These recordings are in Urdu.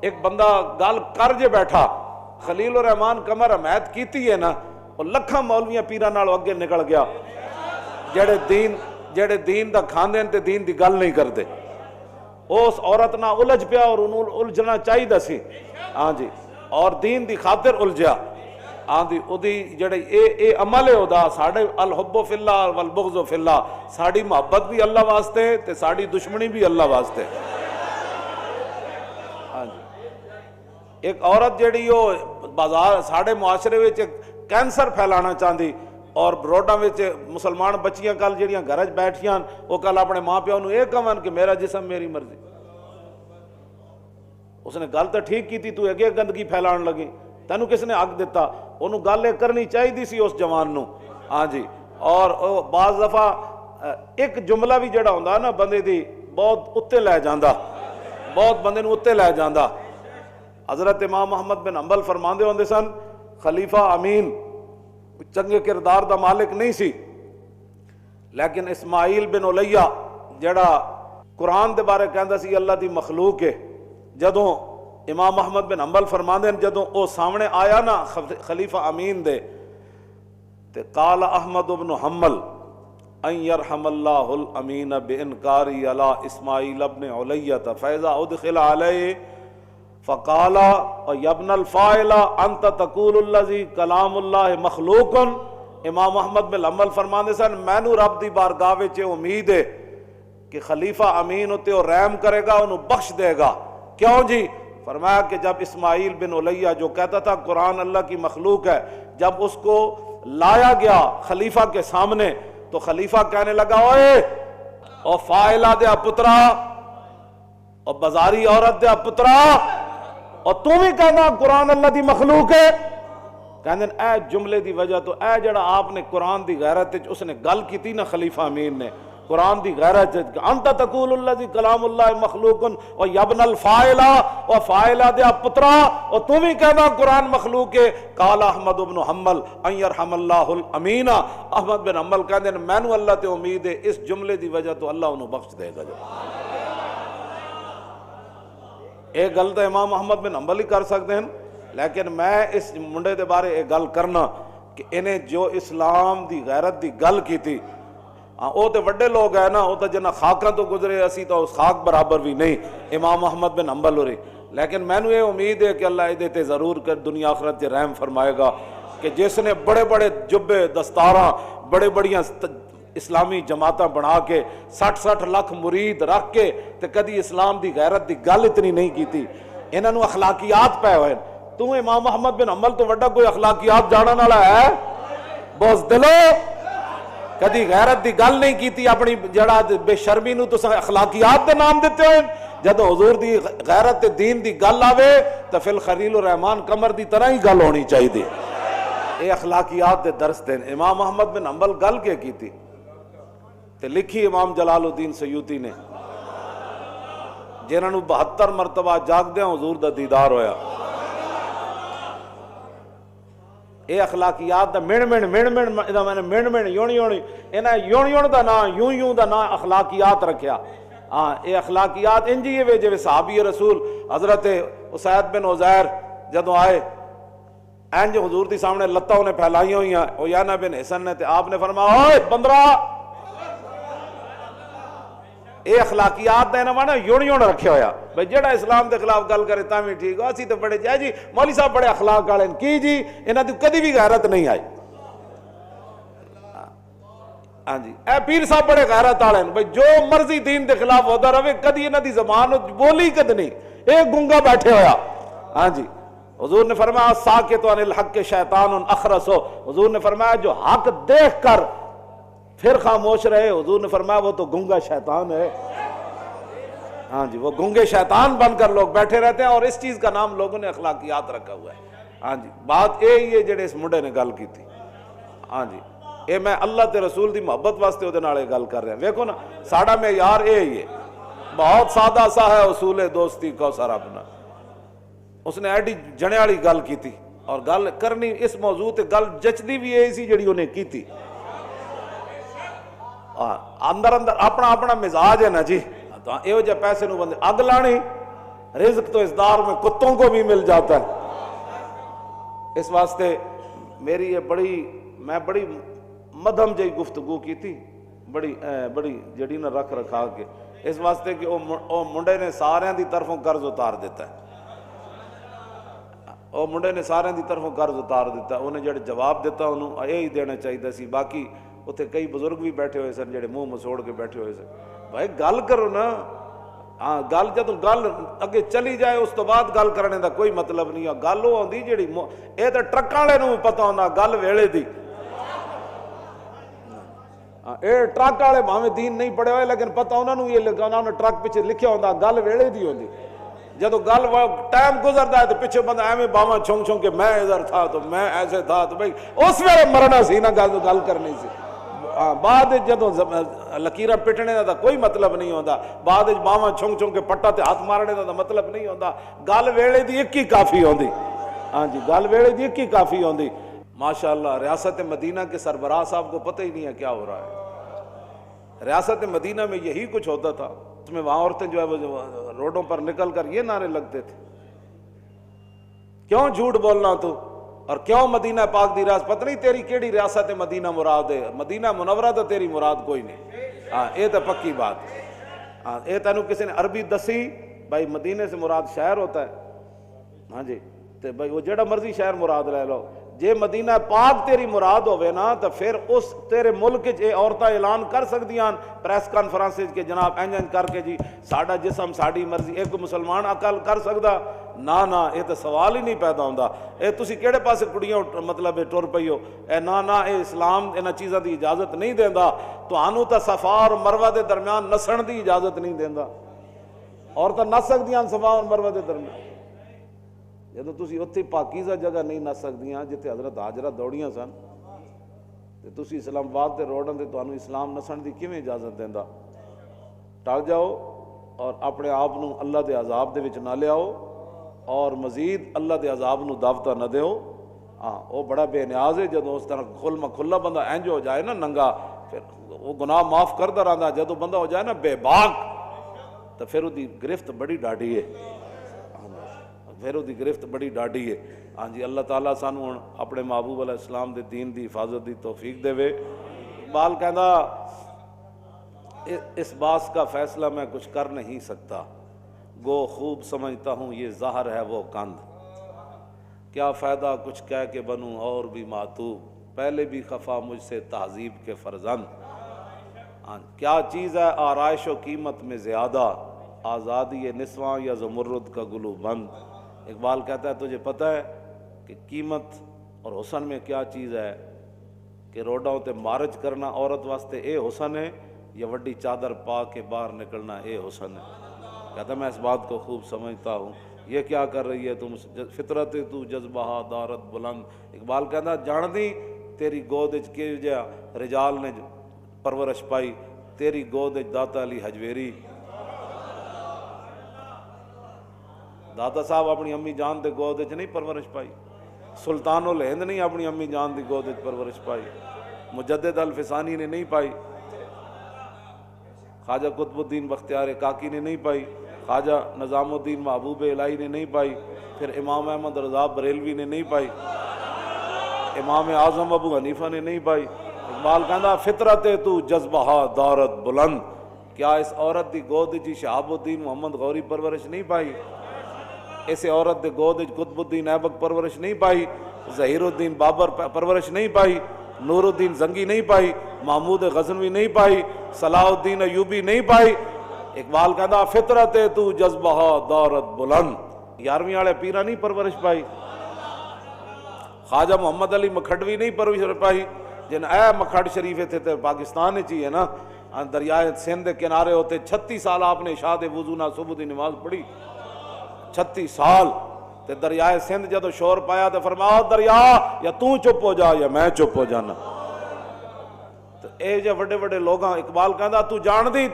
ایک بندہ گل کر جے بیٹھا، خلیل الرحمان قمر حمایت کیتی ہے نا، وہ لکھاں مولویاں پیراں نال اگے نکل گیا جڑے دین دا کھاندے تے دین دی گل نہیں کردے۔ اس عورت نہ الجھ پیا اور انہوں الجھنا چاہیے سی، ہاں جی، اور دین دی خاطر الجھیا، ہاں جی، اودی جڑے اے عمل ہے ادا ساڈے الحب فی اللہ والبغض فی اللہ، ساڈی محبت بھی اللہ واسطے تے ساڈی دشمنی بھی اللہ واسطے۔ ہاں جی، ایک عورت جیڑی وہ بازار ساڈے معاشرے وچ کینسر پھیلانا چاہندی، اور روڈاں وچ مسلمان بچیاں کل جڑیاں گھر وچ بیٹھیاں وہ کل اپنے ماں پیو نوں یہ کہن کہ میرا جسم میری مرضی۔ اس نے گل تو ٹھیک کی، تو اگے گندگی پھیلان لگی، تینوں کس نے حق دیتا؟ انہوں گل یہ کرنی چاہیے سی اس جوان نوں، ہاں جی۔ اور بعض دفعہ ایک جملہ بھی جڑا ہوندا نا بندے دی بہت اتے لے جاندا، بہت بندے نوں اتے لے جاندا۔ حضرت امام محمد بن حنبل فرماندے ہوندے سن، خلیفہ امین چنگے کردار دا مالک نہیں سی، لیکن اسماعیل بن علیہ جڑا قرآن دے بارے کہندا سی اللہ دی مخلوق ہے، جدوں امام محمد بن حنبل فرماندے ہیں جدوں او سامنے آیا نا خلیفہ امین دے تے قال احمد بن حنبل ان یرحم اللہ الامین بانکاری علی اسماعیل بن علیہ فاذا ادخل علیہ فقال یا ابن الفاعل انت تقول الذی کلام اللہ مخلوق۔ امام محمد بن حنبل فرماندے سن مینوں رب دی بارگاہ وچ امید ہے کہ خلیفہ امین اتے وہ رحم کرے گا، انہوں بخش دے گا۔ کیوں جی؟ فرمایا کہ جب اسماعیل بن علیہ جو کہتا تھا قرآن اللہ کی مخلوق ہے، جب اس کو لایا گیا خلیفہ کے سامنے تو خلیفہ کہنے لگا اوئے او فائلہ دیا پترا، او بازاری عورت دیا پترا، اور تو بھی کہنا قرآن اللہ دی مخلوق ہے؟ کہنے اے جملے دی وجہ تو اے جڑا آپ نے قرآن دی غیرت اس نے گل کی تھی نا خلیفہ امین نے، قرآن دی غیرت انت تقول الذی کلام اللہ مخلوق اور یبن الفاعلہ اور فاعلہ دیا پترا، اور تم ہی کہنا قرآن مخلوق ہے۔ قال احمد بن حنبل ان یرحم اللہ الامین، احمد بن حنبل کہتے ہیں مینوں اللہ تے امید ہے اس جملے دی وجہ تو اللہ انہوں بخش دے گا۔ ایک گل تو امام محمد بن حنبل ہی کر سکتے ہیں، لیکن میں اس منڈے دے بارے ایک گل کرنا کہ انہیں جو اسلام دی غیرت دی گل کی تھی، وہ تو وڈے لوگ ہیں نا، وہ تو جنہ خاکاں تو گزرے، اسی تو اس خاک برابر بھی نہیں امام محمد بن حنبل ہوری، لیکن میں نے یہ امید ہے کہ اللہ دے تے ضرور کر دنیا آخرت سے رحم فرمائے گا کہ جس نے بڑے بڑے جبے دستاراں بڑے بڑیاں اسلامی جماعتاں بنا کے 60 لاکھ مرید رکھ کے تے کدی اسلام دی غیرت دی گل اتنی نہیں کی تھی، انہاں نوں اخلاقیات پے ہوئے۔ تو امام محمد بن حنبل تو وڈا کوئی اخلاقیات جانن والا ہے؟ بزدلو کدی غیرت دی گل نہیں کیتی، اپنی جڑا بے شرمی نو تساں اخلاقیات دے نام دیتے ہوئے۔ جدو حضور دی غیرت دین دی گل آوے تو فی الخلیل الرحمان قمر دی طرح ہی گل ہونی چاہیے۔ اے اخلاقیات دے درس دین۔ امام محمد بن حنبل گل کے کیتی تے لکھی امام جلال الدین سیوطی نے، جنہاں نو 72 مرتبہ جاگدے حضور دا دیدار ہویا۔ اے اخلاقیات دا مین یونی انہاں یون دا نا یوں دا نا اخلاقیات رکھیا۔ ہاں اے اخلاقیات انجی ہے جو صحابی رسول حضرت اسید بن عزیر جدوں آئے اینج حضور دی سامنے لتاں انہیں پھیلائی ہوئی ہیں، عیانہ بن حسن نے تے آپ نے فرمایا اوئے بندرا، اے اخلاقیات دا انہاں نا یون رکھیا ہویا بھئی جڑا اسلام دے خلاف گل کرے تاں بھی ٹھیک ہو، اسی تے بڑے جائے جی مولوی صاحب بڑے اخلاق والے کی جی انہاں دی کدی بھی غیرت نہیں آئی۔ ہاں جی اے پیر صاحب بڑے غیرت والے بھئی جو مرضی دین دے خلاف ہوتا رہے کدی انہاں دی زبان بولی کد نہیں، اے گنگا بیٹھے ہویا۔ ہاں جی حضور نے فرمایا ساکت عن الحق شیطان اخرس ہو، حضور نے فرمایا جو حق دیکھ کر پھر خاموش رہے، حضور نے فرمایا وہ تو گنگا شیطان ہے۔ ہاں جی وہ گنگے شیطان بن کر لوگ بیٹھے رہتے ہیں، اور اس چیز کا نام لوگوں نے اخلاقیات رکھا ہوا ہے۔ ہاں جی بات یہی ہے جڑے اس منڈے نے گل کی تھی۔ ہاں جی اے میں اللہ تے رسول دی محبت واسطے وہ نالے گل کر رہے ہیں۔ ویکھو نا ساڑا معیار یہی ہے، بہت سادہ سا ہے اصول دوستی کوثر اپنا۔ اس نے ایڈی جنے والی گل کی تھی، اور گل کرنی اس موضوع تے گل جچدی بھی یہی سی جڑی انہیں کی تھی۔ اندر اپنا مزاج ہے نا جی، یہ جہ پیسے نو بندے اگ لانی رزق تو اس دار میں کتوں کو بھی مل جاتا ہے. اس واسطے میری یہ میں بڑی مدھم جی گفتگو کی تھی, بڑی جڑی نہ رکھ رکھا کے, اس واسطے کہ وہ منڈے نے سارے دی طرفوں قرض اتار دیتا ہے. وہ منڈے نے سارے دی طرفوں قرض اتار دیتا ہے. انہیں جڑے جواب دیتا انہوں یہی دینا چاہیے سی. باقی اتنے کئی بزرگ بھی بیٹھے ہوئے سن جڑے منہ مسوڑ کے بیٹھے ہوئے سن. بھائی گل کرو نا. ہاں گل جدوں گل اگے چلی جائے اس تو بعد گل کرنے دا کوئی مطلب نہیں ہے. گل وہ آتی جیڑی یہ تو ٹرکاں والے نوں پتہ ہوندا گل ویلے دی. یہ ٹرک والے بھاویں دین نہیں پڑھے ہوئے لیکن پتہ انہوں نے یہ لگا, انہوں نے ٹرک پیچھے لکھیا ہوندا گل ویلے دی ہوندی. جدوں گل ٹائم گزرتا ہے تو پیچھے بندہ ایویں باواں چھونگ چھونگ کے میں ادھر تھا تو میں ایسے تھا تو بھائی اس ویلے مرنا سی نا, گل کرنی سی. بعد جدوں لکیراں پٹنے دا کوئی مطلب نہیں ہوندا. بعد باواں چھونگ چھونگ کے پٹا تے ہاتھ مارنے دا مطلب نہیں ہوندا. گل ویلے دی ایک ہی کافی ہوندی. ہاں جی گل ویلے دی ایک ہی کافی ہوندی. ماشاءاللہ ریاست مدینہ کے سربراہ صاحب کو پتہ ہی نہیں ہے کیا ہو رہا ہے. ریاست مدینہ میں یہی کچھ ہوتا تھا. اس میں وہاں عورتیں جو ہے وہ روڈوں پر نکل کر یہ نعرے لگتے تھے, کیوں جھوٹ بولنا تو, اور کیوں مدینہ پاک دی ریاست, پتہ نہیں تیری کیڑی ریاست مدینہ مراد ہے. مدینہ منورہ تو تیری مراد کوئی نہیں. ہاں یہ تو پکی بات. ہاں یہ تینوں کسی نے عربی دسی بھائی مدینے سے مراد شہر ہوتا ہے. ہاں جی تو بھائی وہ جڑا مرضی شہر مراد لے لو. جے مدینہ پاک تیری مراد ہوئے نا تو پھر اس تیرے ملک اے عورتیں اعلان کر سکدیاں پریس کانفرنس کے جناب انج کر کے جی ساڈا جسم ساڈی مرضی. ایک مسلمان عقل کر سکدا نہ یہ تو سوال ہی نہیں پیدا ہوندا. اے تسی کیڑے پاسے کڑیاں مطلب ٹر پئی ہو. اے نہ اے اسلام انہاں چیزاں دی اجازت نہیں دیندا. تانوں تا صفا اور مروہ دے درمیان نسن دی اجازت نہیں دیندا. عورتاں نس سکدیاں صفا اور مروہ دے درمیان. جدوں تسی اتھے پاکیزہ جگہ نہیں نس سکدیاں جتھے حضرت ہاجرہ دوڑیاں سن تے تسی اسلام آباد تے روڈاں تے تانوں اسلام نسن دی کیویں اجازت دیندا. ٹل جاؤ اور اپنے آپ نو اللہ دے عذاب دے وچ نہ لیاؤ اور مزید اللہ دے عذاب نو دعوتاں نہ دیو. ہاں وہ بڑا بے نیاز ہے جدوں اس طرح کھلا بندہ انج ہو جائے نا ننگا, پھر وہ گناہ معاف کردا رہندا. جدوں بندہ ہو جائے نا بے باک تو پھر وہ دی گرفت بڑی ڈاڈی ہے. پھر وہ دی گرفت بڑی ڈاڈی ہے. ہاں جی اللہ تعالیٰ سانو ہن اپنے محبوب علیہ السلام دے دین دی حفاظت دی توفیق دے وے. اقبال کہندا اس باس کا فیصلہ میں کچھ کر نہیں سکتا, گو خوب سمجھتا ہوں یہ ظاہر ہے وہ کند, کیا فائدہ کچھ کہہ کے بنوں اور بھی معتوب, پہلے بھی خفا مجھ سے تہذیب کے فرزند. کیا چیز ہے آرائش و قیمت میں زیادہ, آزادی نسواں یا زمرد کا گلو بند. اقبال کہتا ہے تجھے پتہ ہے کہ قیمت اور حسن میں کیا چیز ہے کہ روڈوں تے مارچ کرنا عورت واسطے اے حسن ہے یا وڈی چادر پا کے باہر نکلنا اے حسن ہے. کہتا ہے میں اس بات کو خوب سمجھتا ہوں. یہ کیا کر رہی ہے تم, فطرت تو جذبہ دارت بلند. اقبال کہتا جان دی تیری گود کے جا رجال نے پرورش پائی, تیری گود داتا علی حجویری. داتا صاحب اپنی امی جان دے گود نہیں پرورش پائی, سلطان الہند نہیں اپنی امی جان دی گود پرورش پائی, مجدد الفسانی نے نہیں پائی, خواجہ قطب الدین بختیار کاکی نے نہیں پائی, خواجہ نظام الدین محبوب الہی نے نہیں پائی, پھر امام احمد رضا بریلوی نے نہیں پائی, امام اعظم ابو حنیفہ نے نہیں پائی. اقبال کہندا فطرت تو جذبہ دارت بلند, کیا اس عورت دی گود جی شہاب الدین محمد غوری پرورش نہیں پائی, ایسے عورت دے گود قطب الدین ایبک پرورش نہیں پائی, ظہیر الدین بابر پرورش نہیں پائی, نور الدین زنگی نہیں پائی, محمود غزنوی نہیں پائی, صلاح الدین ایوبی نہیں پائی. اقبال کہندا فطرت تو جذبہ دارت بلند, 11ویں والے پیرا نہیں پرورش پائی, خواجہ محمد علی مکھڈوی نہیں پرورش پائی جن اے مکھڈ شریف تھے تو پاکستان چاہیے نا, دریائے سندھ کے کنارے ہوتے 36 سال آپ نے عشاء وضو نہ صبح دی نماز پڑھی, 36 سال. تے دریائے سندھ جدو شور پایا تو فرمایا دریا یا تو چپ ہو جا یا میں چپ ہو جانا. تو اے جو بڑے بڑے لوگاں, اقبال کہندا تو جان دی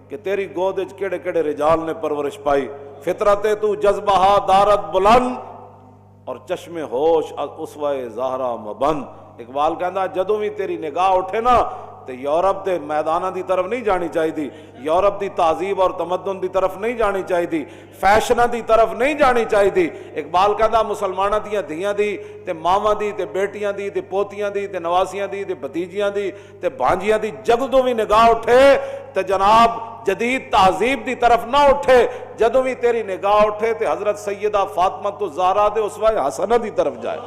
کہ تیری گود کیڑے کیڑے رجال نے پرورش پائی. فطرت تو جذبہ دارت بلند اور چشم ہوش اسوہ زہرا مبند. اقبال کہندا جدوں بھی تیری نگاہ اٹھے نا تے یورپ دے میداناں دی طرف نہیں جانی چاہیے، یورپ دی تہذیب اور تمدن دی طرف نہیں جانی چاہیے، فیشناں دی طرف نہیں جانی چاہیے۔ اقبال کہندا مسلماناں دیاں دھیاں دی تے ماواں دی تے بیٹیاں دی تے پوتیاں دی تے نواسیاں دی تے بھتیجیاں دی تے بھانجیاں دی جدوں بھی نگاہ اٹھے تے جناب جدید تہذیب دی طرف نہ اٹھے، جدوں بھی تیری نگاہ اٹھے تے حضرت سیدہ فاطمہ الزہرا دے اسوہ حسنہ دی طرف جائے۔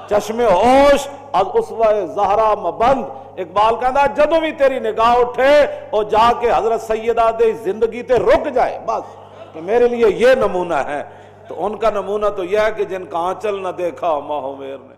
چشم ہوش از اسوہ زہرا مبند، اقبال کہندا جدوں بھی تیری نگاہ اٹھے اور جا کے حضرت سیدہ دے زندگی تے رک جائے، بس کہ میرے لیے یہ نمونہ ہے۔ تو ان کا نمونہ تو یہ ہے کہ جن کا آنچل نہ دیکھا ماہ و مہر نے۔